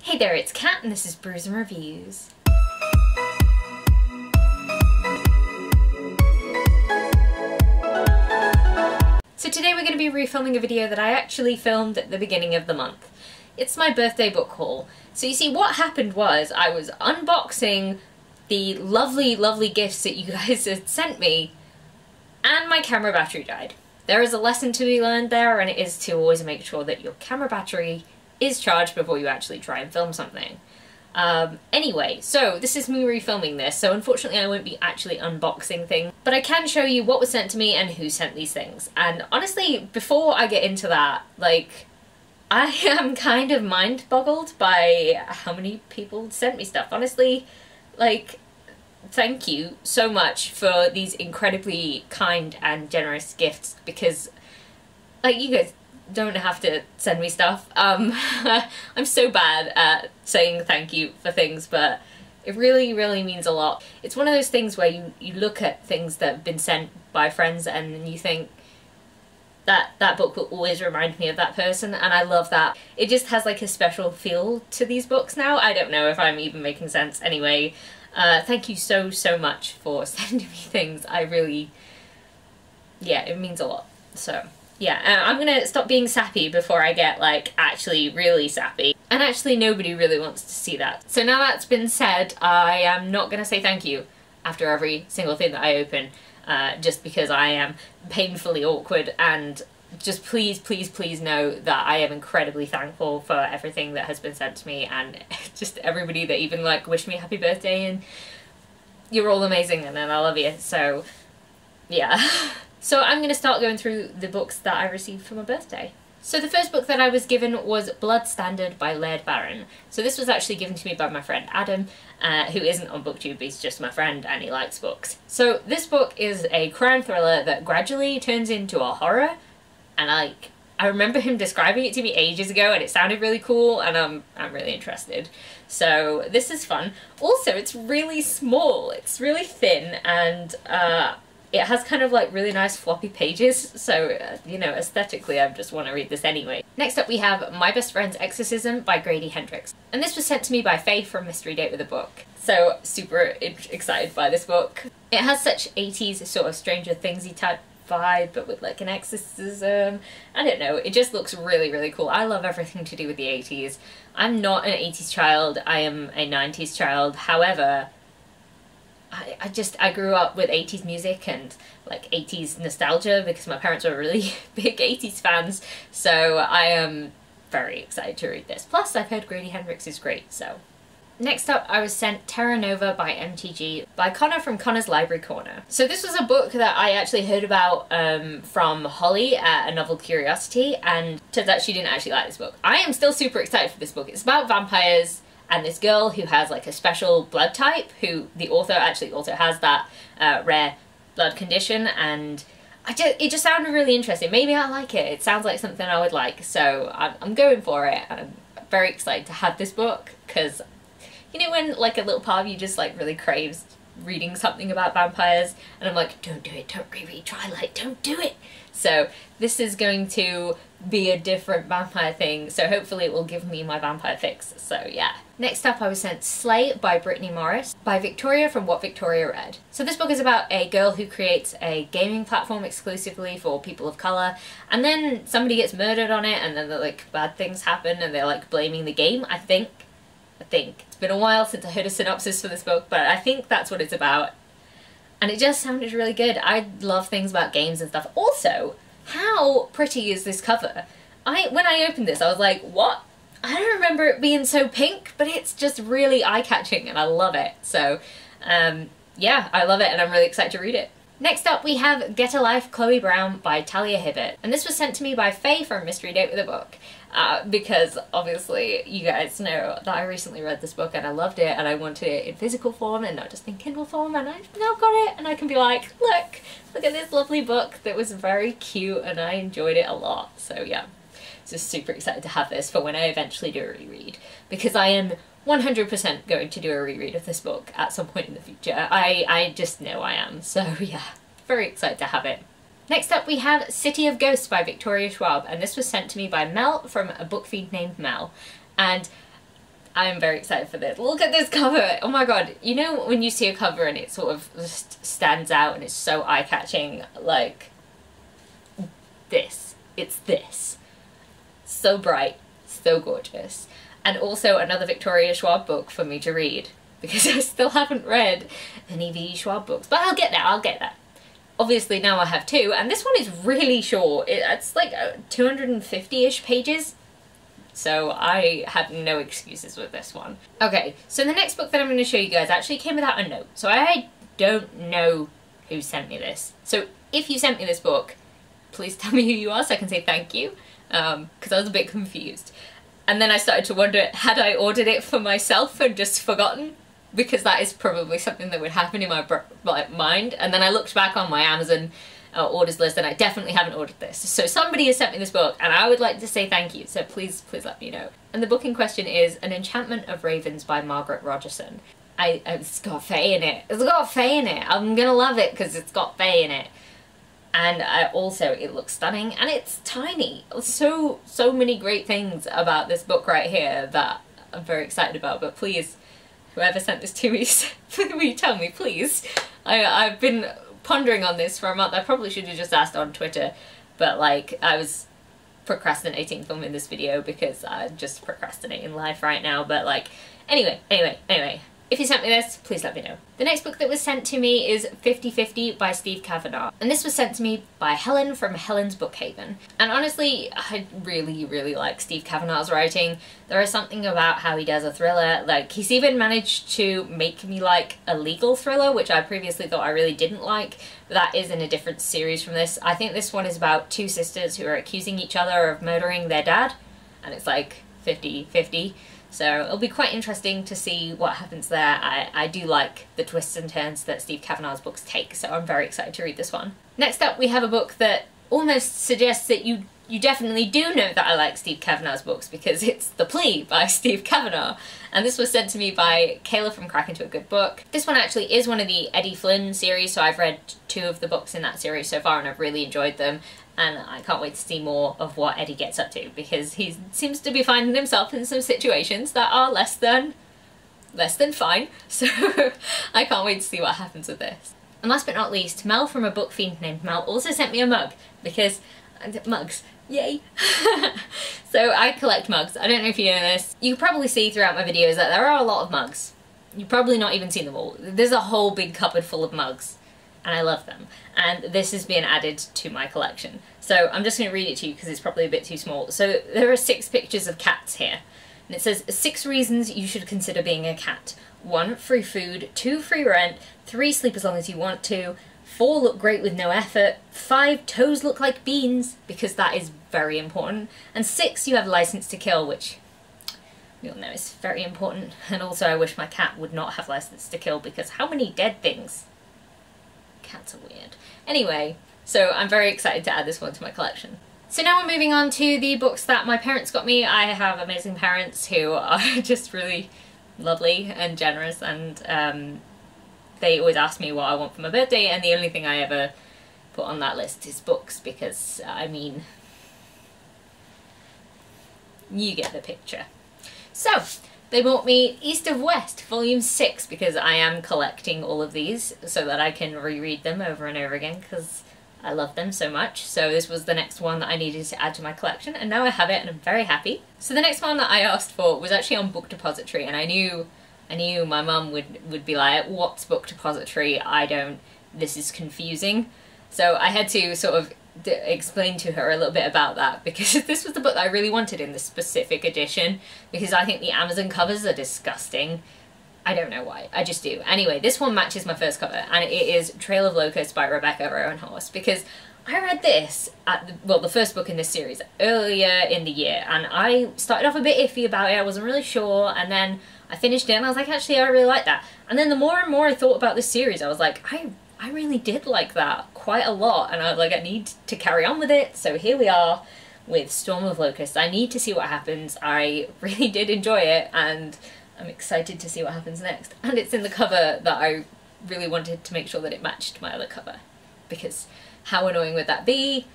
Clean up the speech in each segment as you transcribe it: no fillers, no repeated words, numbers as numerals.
Hey there, it's Kat and this is Brews and Reviews. So today we're going to be refilming a video that I actually filmed at the beginning of the month. It's my birthday book haul. So you see, what happened was I was unboxing the lovely gifts that you guys had sent me and my camera battery died. There is a lesson to be learned there, and it is to always make sure that your camera battery is charged before you actually try and film something. Anyway, so this is me refilming this, so unfortunately I won't be actually unboxing things, but I can show you what was sent to me and who sent these things. And honestly, before I get into that, like, I am kind of mind-boggled by how many people sent me stuff. Honestly, like, thank you so much for these incredibly kind and generous gifts, because, like, you guys don't have to send me stuff. I'm so bad at saying thank you for things, but it really means a lot. It's one of those things where you look at things that have been sent by friends and then you think that book will always remind me of that person, and I love that. It just has like a special feel to these books now. I don't know if I'm even making sense. Anyway, thank you so much for sending me things. I really, yeah, it means a lot. So yeah, I'm gonna stop being sappy before I get, like, actually really sappy. And actually nobody really wants to see that. So now that's been said, I am not gonna say thank you after every single thing that I open, just because I am painfully awkward, and just please know that I am incredibly thankful for everything that has been sent to me, and just everybody that even, like, wished me happy birthday, and you're all amazing and I love you, so yeah. So I'm going to start going through the books that I received for my birthday. So the first book that I was given was Blood Standard by Laird Barron. So this was actually given to me by my friend Adam, who isn't on BookTube, he's just my friend and he likes books. So this book is a crime thriller that gradually turns into a horror, and I remember him describing it to me ages ago and it sounded really cool, and I'm really interested. So this is fun. Also, it's really small, it's really thin, and it has kind of like really nice floppy pages, so, you know, aesthetically I just want to read this anyway. Next up we have My Best Friend's Exorcism by Grady, Hendrix. And this was sent to me by Faye from Mystery Date with a Book. So, super excited by this book. It has such 80s sort of Stranger Thingsy type vibe, but with like an exorcism. I don't know, it just looks really cool. I love everything to do with the 80s. I'm not an 80s child, I am a 90s child. However, I grew up with 80s music and like 80s nostalgia because my parents were really big 80s fans, so I am very excited to read this. Plus I've heard Grady Hendrix is great, so. Next up I was sent Terra Nova by MTG by Connor from Connor's Library Corner. So this was a book that I actually heard about from Holly at A Novel Curiosity, and turns out she didn't actually like this book. I am still super excited for this book. It's about vampires and this girl who has like a special blood type, who the author actually also has that rare blood condition, and it just sounded really interesting. Maybe I like it. It sounds like something I would like, so I'm going for it. I'm very excited to have this book, because you know when like a little part of you just like really craves reading something about vampires, and I'm like, don't do it, don't reread Twilight, don't do it. So this is going to be a different vampire thing, so hopefully it will give me my vampire fix, so yeah. Next up I was sent Slay by Brittany Morris by Victoria from What Victoria Read. So this book is about a girl who creates a gaming platform exclusively for people of colour, and then somebody gets murdered on it, and then like bad things happen and they're like blaming the game, I think. It's been a while since I heard a synopsis for this book, but I think that's what it's about. And it just sounded really good. I love things about games and stuff. Also, how pretty is this cover? When I opened this, I was like, what? I don't remember it being so pink, but it's just really eye-catching and I love it. So, yeah, I love it and I'm really excited to read it. Next up we have Get a Life, Chloe Brown by Talia Hibbert. And this was sent to me by Faye from Mystery Date with a Book. Because obviously you guys know that I recently read this book and I loved it and I wanted it in physical form and not just in Kindle form, and I've now got it and I can be like, look at this lovely book that was very cute and I enjoyed it a lot. So yeah, just super excited to have this for when I eventually do a reread, because I am 100% going to do a reread of this book at some point in the future. I just know I am, so yeah, very excited to have it. Next up we have City of Ghosts by Victoria Schwab, and this was sent to me by Mel from a book feed named Mel. And I am very excited for this. Look at this cover! Oh my god, you know when you see a cover and it sort of just stands out and it's so eye-catching, like this. It's this. So bright, so gorgeous. And also another Victoria Schwab book for me to read, because I still haven't read any V. Schwab books. But I'll get there, I'll get that. Obviously now I have two, and this one is really short. It's like 250-ish pages. So I had no excuses with this one. Okay, so the next book that I'm going to show you guys actually came without a note. So I don't know who sent me this. So if you sent me this book, please tell me who you are so I can say thank you. Because I was a bit confused. And then I started to wonder, had I ordered it for myself and just forgotten? Because that is probably something that would happen in my mind. And then I looked back on my Amazon orders list and I definitely haven't ordered this. So somebody has sent me this book and I would like to say thank you. So please let me know. And the book in question is An Enchantment of Ravens by Margaret Rodgerson. It's got Fae in it. It's got Fae in it. I'm gonna love it because it's got Fae in it. And also, it looks stunning, and it's tiny. So many great things about this book right here that I'm very excited about, but please, whoever sent this to me, will you tell me, please? I've been pondering on this for a month. I probably should have just asked on Twitter, but like, I was procrastinating filming this video because I'm just procrastinating life right now, but like, anyway. If you sent me this, please let me know. The next book that was sent to me is 50/50 by Steve Kavanagh. And this was sent to me by Helen from Helen's Bookhaven. And honestly, I really like Steve Kavanagh's writing. There is something about how he does a thriller. Like, he's even managed to make me like a legal thriller, which I previously thought I really didn't like. But that is in a different series from this. I think this one is about two sisters who are accusing each other of murdering their dad. And it's like 50/50. So it'll be quite interesting to see what happens there. I do like the twists and turns that Steve Kavanagh's books take, so I'm very excited to read this one. Next up, we have a book that almost suggests that you definitely do know that I like Steve Kavanagh's books, because it's The Plea by Steve Kavanagh. And this was sent to me by Kayla from Crack Into a Good Book. This one actually is one of the Eddie Flynn series, so I've read 2 of the books in that series so far and I've really enjoyed them. And I can't wait to see more of what Eddie gets up to, because he seems to be finding himself in some situations that are less than fine. So I can't wait to see what happens with this. And last but not least, Mel from a book fiend named Mel also sent me a mug, because mugs, yay! So I collect mugs. I don't know if you know this. You can probably see throughout my videos that there are a lot of mugs. You've probably not even seen them all. There's a whole big cupboard full of mugs. And I love them. And this has been added to my collection. So I'm just going to read it to you because it's probably a bit too small. So there are 6 pictures of cats here. And it says, 6 reasons you should consider being a cat. 1, free food. 2, free rent. 3, sleep as long as you want to. 4, look great with no effort. 5, toes look like beans, because that is very important. And 6, you have license to kill, which we all know is very important. And also I wish my cat would not have license to kill, because how many dead things? Cats are weird. Anyway, so I'm very excited to add this one to my collection. So now we're moving on to the books that my parents got me. I have amazing parents who are just really lovely and generous, and they always ask me what I want for my birthday, and the only thing I ever put on that list is books, because, I mean, you get the picture. So, they bought me East of West, Volume 6, because I am collecting all of these so that I can reread them over and over again, because I love them so much. So this was the next one that I needed to add to my collection, and now I have it and I'm very happy. So the next one that I asked for was actually on Book Depository, and I knew my mum would be like, what's Book Depository? I don't, this is confusing. So I had to sort of explain to her a little bit about that, because this was the book that I really wanted in this specific edition, because I think the Amazon covers are disgusting. I don't know why, I just do. Anyway, this one matches my first cover, and it is Trail of Locusts by Rebecca Rowan Horse, because I read this at the first book in this series earlier in the year, and I started off a bit iffy about it. I wasn't really sure, and then I finished it and I was like, actually I really like that. And then the more and more I thought about this series, I was like, I really did like that quite a lot, and I was like, I need to carry on with it. So here we are with Storm of Locusts. I need to see what happens. I really did enjoy it, and I'm excited to see what happens next. And it's in the cover that I really wanted to make sure that it matched my other cover, because how annoying would that be?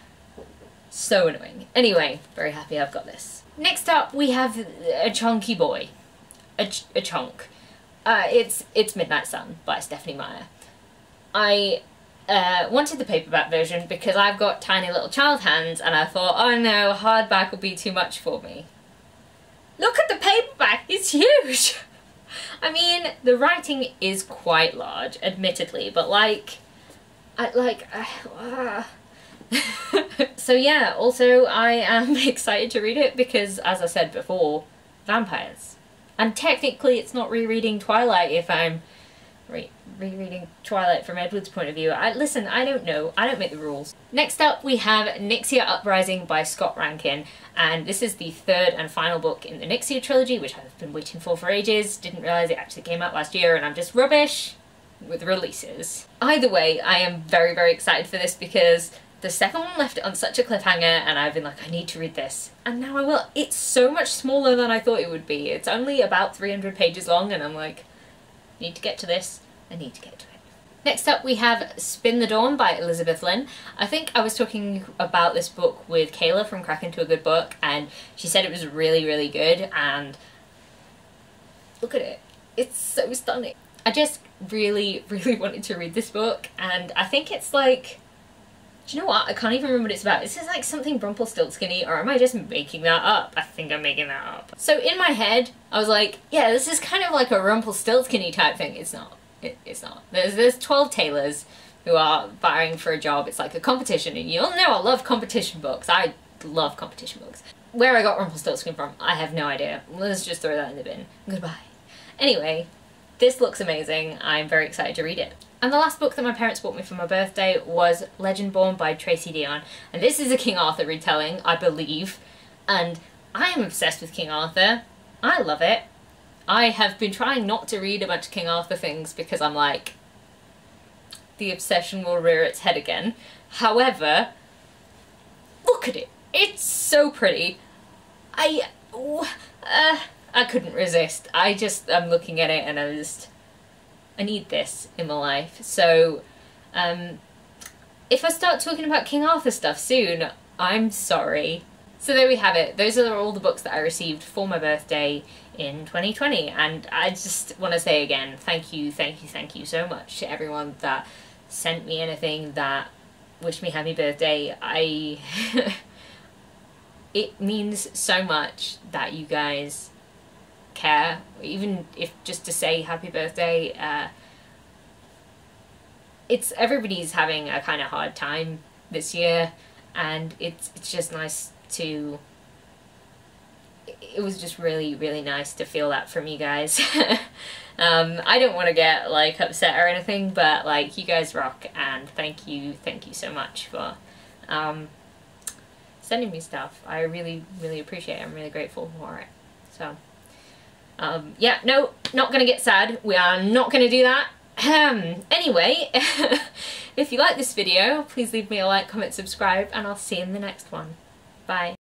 So annoying. Anyway, very happy I've got this. Next up we have a chunky boy. a chunk. It's Midnight Sun by Stephanie Meyer. I wanted the paperback version because I've got tiny little child hands, and I thought, oh no, hardback will be too much for me. Look at the paperback, it's huge! I mean, the writing is quite large, admittedly, but So yeah, also I am excited to read it because, as I said before, vampires. And technically it's not rereading Twilight if I'm rereading Twilight from Edward's point of view. Listen, I don't know. I don't make the rules. Next up we have Nixia Uprising by Scott Rankin, and this is the third and final book in the Nixia trilogy, which I've been waiting for ages. Didn't realise it actually came out last year, and I'm just rubbish with releases. Either way, I am very, very excited for this because the second one left it on such a cliffhanger, and I've been like, I need to read this. And now I will. It's so much smaller than I thought it would be. It's only about 300 pages long, and I'm like, I need to get to this. I need to get to it. Next up we have Spin the Dawn by Elizabeth Lynn. I think I was talking about this book with Kayla from Crack Into a Good Book, and she said it was really, really good, and look at it. It's so stunning. I just really, really wanted to read this book, and I think it's like, do you know what? I can't even remember what it's about. Is this like something Rumpelstiltskin-y, or am I just making that up? I think I'm making that up. So in my head, I was like, yeah, this is kind of like a Rumpelstiltskin-y type thing. It's not. It's not. There's 12 tailors who are vying for a job. It's like a competition, and you'll know I love competition books. I love competition books. Where I got Rumpelstiltskin from, I have no idea. Let's just throw that in the bin. Goodbye. Anyway, this looks amazing. I'm very excited to read it. And the last book that my parents bought me for my birthday was Legendborn by Tracy Dion. And this is a King Arthur retelling, I believe. And I am obsessed with King Arthur. I love it. I have been trying not to read a bunch of King Arthur things because I'm like, the obsession will rear its head again. However, look at it. It's so pretty. I couldn't resist. I'm looking at it and I need this in my life. So, if I start talking about King Arthur stuff soon, I'm sorry. So there we have it. Those are all the books that I received for my birthday in 2020, and I just want to say again, thank you so much to everyone that sent me anything, that wished me happy birthday. It means so much that you guys care, even if just to say happy birthday. Everybody's having a kind of hard time this year, and it's just nice to, it was just really, really nice to feel that from you guys. I don't want to get like upset or anything, but like, you guys rock, and thank you so much for sending me stuff. I really, really appreciate it. I'm really grateful for it. So yeah, no, not gonna get sad. We are not gonna do that. Anyway, if you like this video, please leave me a like, comment, subscribe, and I'll see you in the next one. Bye.